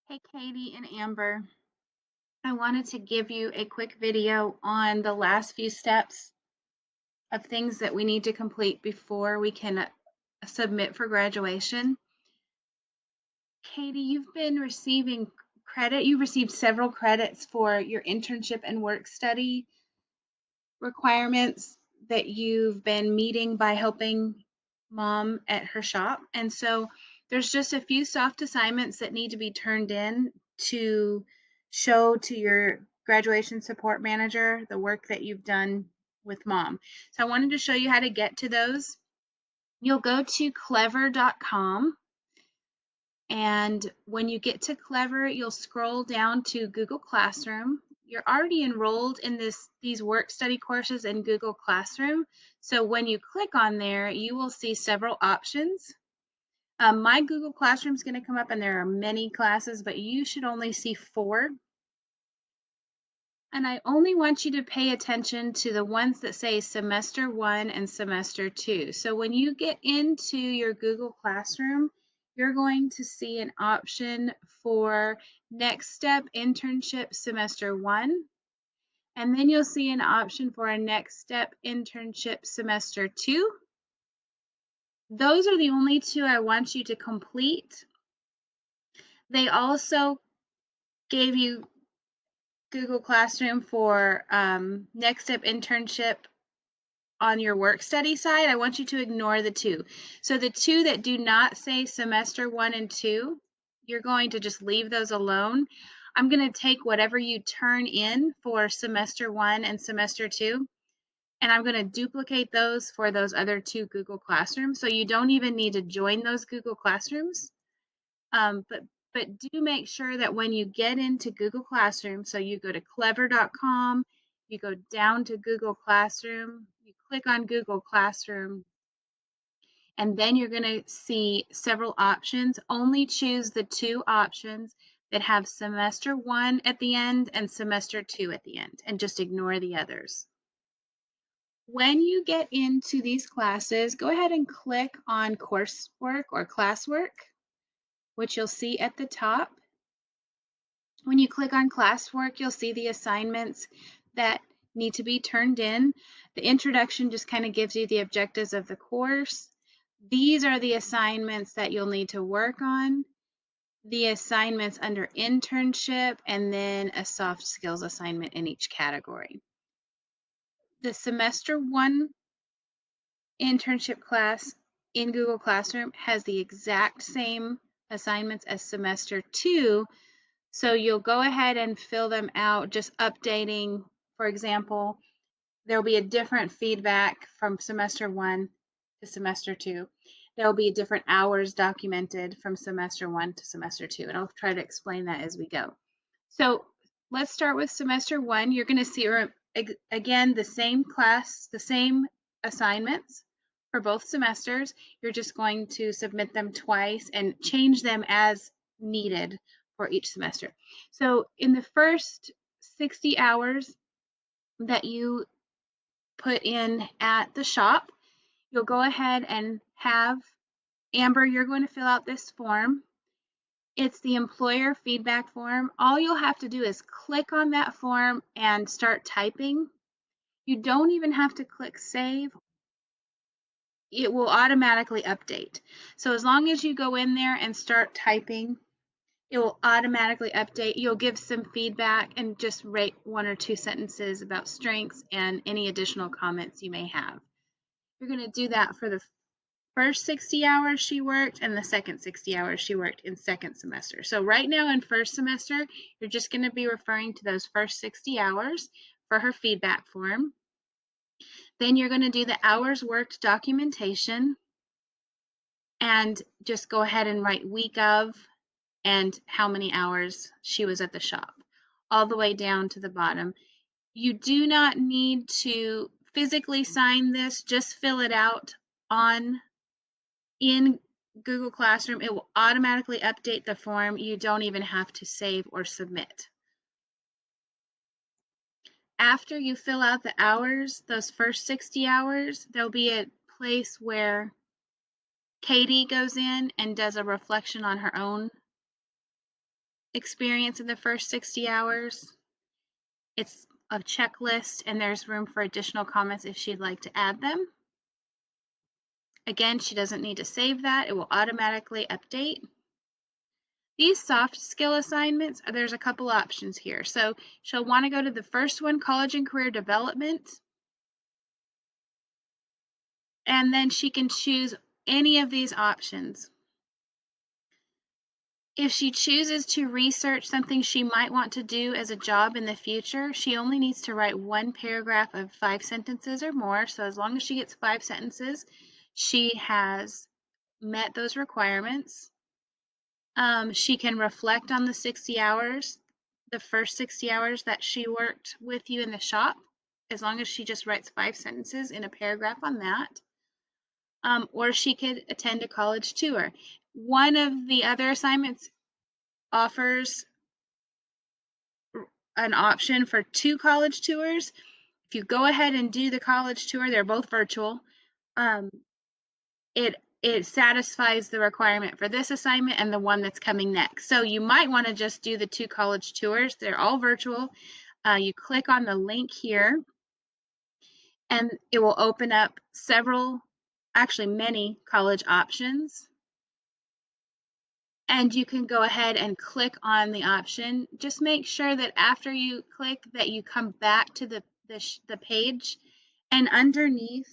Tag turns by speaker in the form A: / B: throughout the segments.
A: Hey, Katie and Amber. I wanted to give you a quick video on the last few steps of things that we need to complete before we can submit for graduation. Katie, you've been receiving credit. You received several credits for your internship and work study requirements that you've been meeting by helping mom at her shop. And so there's just a few soft assignments that need to be turned in to show to your graduation support manager the work that you've done with mom. So I wanted to show you how to get to those. You'll go to clever.com, and when you get to Clever, you'll scroll down to Google Classroom. You're already enrolled in these work study courses in Google Classroom. So when you click on there, you will see several options. My Google Classroom is going to come up, and there are many classes, but you should only see 4. And I only want you to pay attention to the ones that say semester 1 and semester 2. So when you get into your Google Classroom, you're going to see an option for Next Step Internship Semester 1. And then you'll see an option for a Next Step Internship Semester 2. Those are the only 2 I want you to complete. They also gave you Google Classroom for Next Step Internship on your work study side. I want you to ignore the 2. So the 2 that do not say semester 1 and 2, you're going to just leave those alone. I'm going to take whatever you turn in for semester 1 and semester 2, and I'm going to duplicate those for those other 2 Google Classrooms. So you don't even need to join those Google Classrooms. But do make sure that when you get into Google Classroom, so you go to clever.com, you go down to Google Classroom, you click on Google Classroom, and then you're going to see several options. Only choose the 2 options that have semester 1 at the end and semester 2 at the end, and just ignore the others. When you get into these classes, go ahead and click on coursework or classwork, which you'll see at the top. When you click on classwork, you'll see the assignments that need to be turned in. The introduction just kind of gives you the objectives of the course. These are the assignments that you'll need to work on. The assignments under internship, and then a soft skills assignment in each category. The semester 1 internship class in Google Classroom has the exact same assignments as semester 2. So you'll go ahead and fill them out, just updating. For example, there'll be a different feedback from semester 1 to semester 2. There'll be different hours documented from semester 1 to semester 2, and I'll try to explain that as we go. So let's start with semester 1. You're going to see, again, the same class, the same assignments for both semesters. You're just going to submit them twice and change them as needed for each semester. So in the first 60 hours that you put in at the shop, you'll go ahead and have Amber, you're going to fill out this form. It's the employer feedback form. All you'll have to do is click on that form and start typing. You don't even have to click save. It will automatically update. So as long as you go in there and start typing, it will automatically update. You'll give some feedback and just rate 1 or 2 sentences about strengths and any additional comments you may have. You're going to do that for the first 60 hours she worked and the second 60 hours she worked in second semester. So right now in first semester, you're just going to be referring to those first 60 hours for her feedback form. Then you're going to do the hours worked documentation and just go ahead and write week of and how many hours she was at the shop, all the way down to the bottom. You do not need to physically sign this, just fill it out in Google Classroom. It will automatically update the form. You don't even have to save or submit. After you fill out the hours, those first 60 hours, there'll be a place where Katie goes in and does a reflection on her own experience in the first 60 hours. It's a checklist, and there's room for additional comments if she'd like to add them. Again, she doesn't need to save that. It will automatically update. These soft skill assignments, there's a couple options here. So she'll want to go to the first one, college and career development. And then she can choose any of these options. If she chooses to research something she might want to do as a job in the future, she only needs to write one paragraph of 5 sentences or more. So as long as she gets 5 sentences, she has met those requirements. She can reflect on the 60 hours, the first 60 hours that she worked with you in the shop, as long as she just writes 5 sentences in a paragraph on that. Or she could attend a college tour. One of the other assignments offers an option for 2 college tours. If you go ahead and do the college tour, they're both virtual. Um, it satisfies the requirement for this assignment and the one that's coming next. So you might want to just do the 2 college tours. They're all virtual. You click on the link here, and it will open up several, actually many college options. And you can go ahead and click on the option. Just make sure that after you click that you come back to the page, and underneath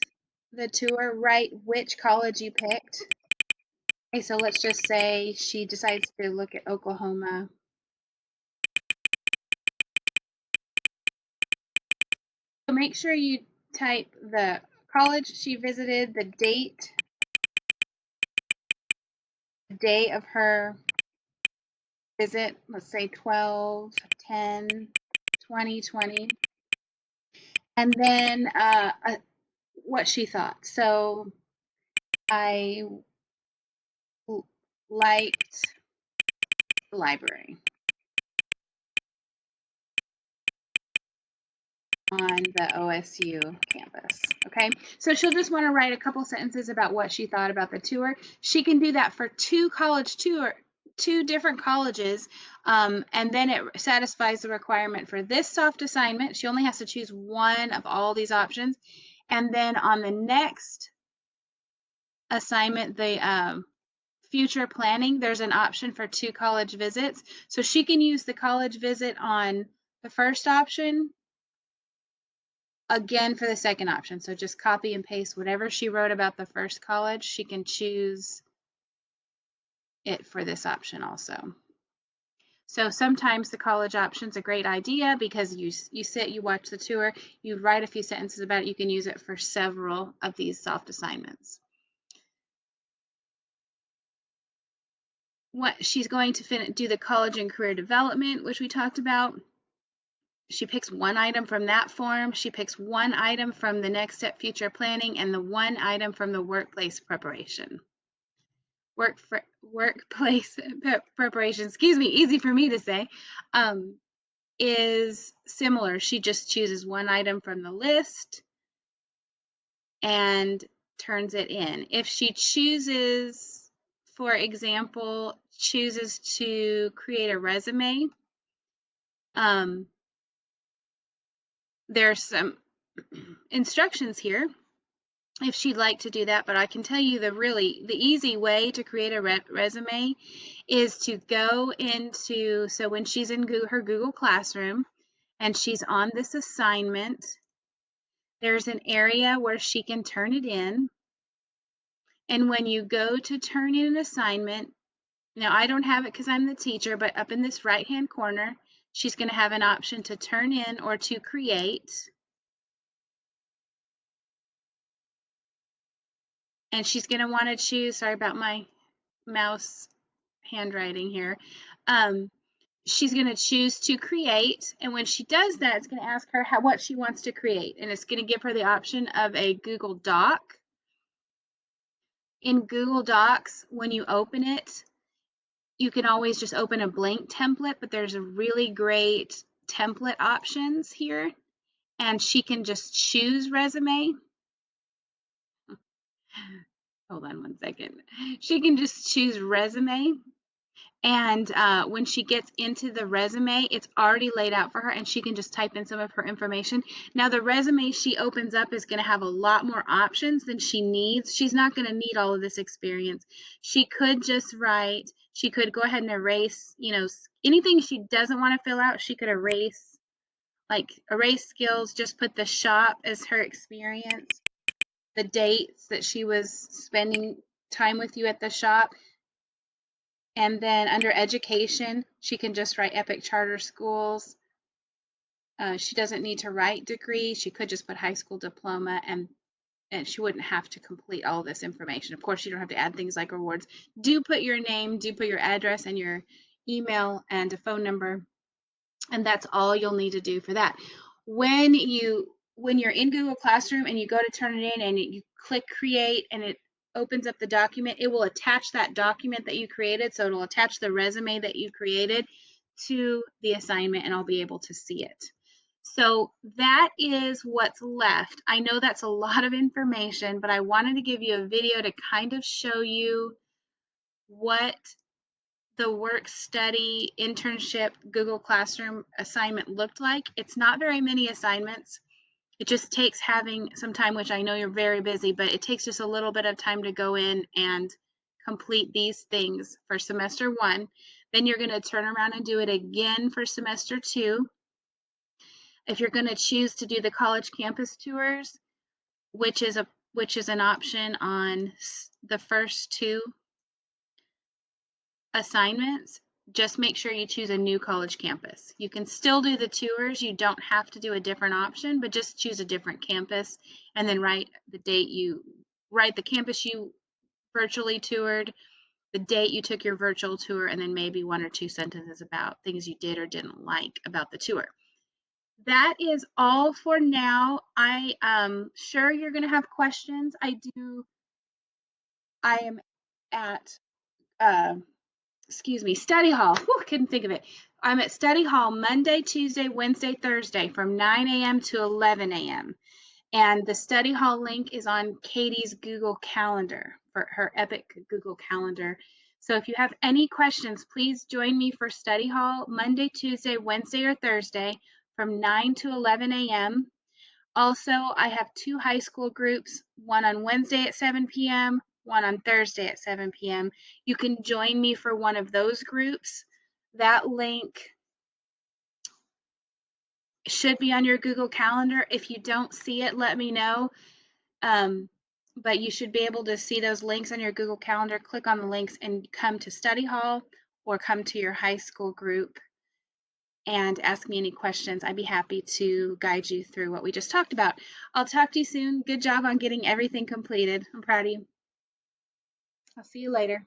A: the tour, write which college you picked. Okay, so let's just say she decides to look at Oklahoma. So make sure you type the college she visited, the date, the day of her visit, let's say 12/10/2020, and then what she thought. So I liked the library on the OSU campus. Okay, so she'll just want to write a couple sentences about what she thought about the tour. She can do that for 2 different colleges, and then it satisfies the requirement for this soft assignment. She only has to choose one of all these options, and then on the next assignment, the future planning, there's an option for 2 college visits. So she can use the college visit on the first option again for the second option. So just copy and paste whatever she wrote about the first college, she can choose it for this option also. So sometimes the college option's a great idea because you sit, you watch the tour, you write a few sentences about it, you can use it for several of these soft assignments. What she's going to do the college and career development, which we talked about. She picks one item from that form. She picks one item from the next step future planning and the one item from the workplace preparation. Workplace preparation, excuse me, easy for me to say, is similar. She just chooses one item from the list and turns it in. If she chooses, for example, chooses to create a resume, there's some instructions here if she'd like to do that, but I can tell you the easy way to create a resume is to go into, so when she's in her Google Classroom and she's on this assignment, there's an area where she can turn it in. And when you go to turn in an assignment, now I don't have it because I'm the teacher, but up in this right-hand corner, she's going to have an option to turn in or to create. And she's going to want to choose, sorry about my mouse handwriting here. She's going to choose to create. And when she does that, it's going to ask her what she wants to create. And it's going to give her the option of a Google Doc. In Google Docs, when you open it, you can always just open a blank template, but there's a really great template options here. And she can just choose resume. Hold on one second. She can just choose resume. And when she gets into the resume, it's already laid out for her and she can just type in some of her information. Now, the resume she opens up is going to have a lot more options than she needs. She's not going to need all of this experience. She could just write, she could go ahead and erase, anything she doesn't want to fill out, she could erase, like erase skills, just put the shop as her experience, the dates that she was spending time with you at the shop. And then under education, she can just write Epic Charter Schools. She doesn't need to write degree. She could just put high school diploma, and she wouldn't have to complete all this information. Of course, you don't have to add things like rewards. Do put your name, do put your address and your email and a phone number, and that's all you'll need to do for that. When you're in Google Classroom and you go to turn it in and you click create and it opens up the document, it will attach that document that you created. So it'll attach the resume that you created to the assignment and I'll be able to see it. So that is what's left. I know that's a lot of information, but I wanted to give you a video to kind of show you what the Workstudy internship Google Classroom assignment looked like. It's not very many assignments. It just takes having some time, which I know you're very busy, but it takes just a little bit of time to go in and complete these things for semester 1. Then you're going to turn around and do it again for semester 2. If you're going to choose to do the college campus tours, which is an option on the first 2 assignments, just make sure you choose a new college campus. You can still do the tours. You don't have to do a different option, but just choose a different campus and then write the campus you virtually toured, the date you took your virtual tour, and then maybe 1 or 2 sentences about things you did or didn't like about the tour. That is all for now. I am sure you're going to have questions. I am at study hall. Whew, couldn't think of it. I'm at study hall Monday, Tuesday, Wednesday, Thursday from 9 a.m. to 11 a.m. And the study hall link is on Katie's Google Calendar, for her Epic Google Calendar. So if you have any questions, please join me for study hall Monday, Tuesday, Wednesday, or Thursday from 9 to 11 a.m. Also, I have 2 high school groups, one on Wednesday at 7 p.m., one on Thursday at 7 p.m. You can join me for one of those groups. That link should be on your Google Calendar. If you don't see it, let me know. But you should be able to see those links on your Google Calendar. Click on the links and come to study hall or come to your high school group and ask me any questions. I'd be happy to guide you through what we just talked about. I'll talk to you soon. Good job on getting everything completed. I'm proud of you. I'll see you later.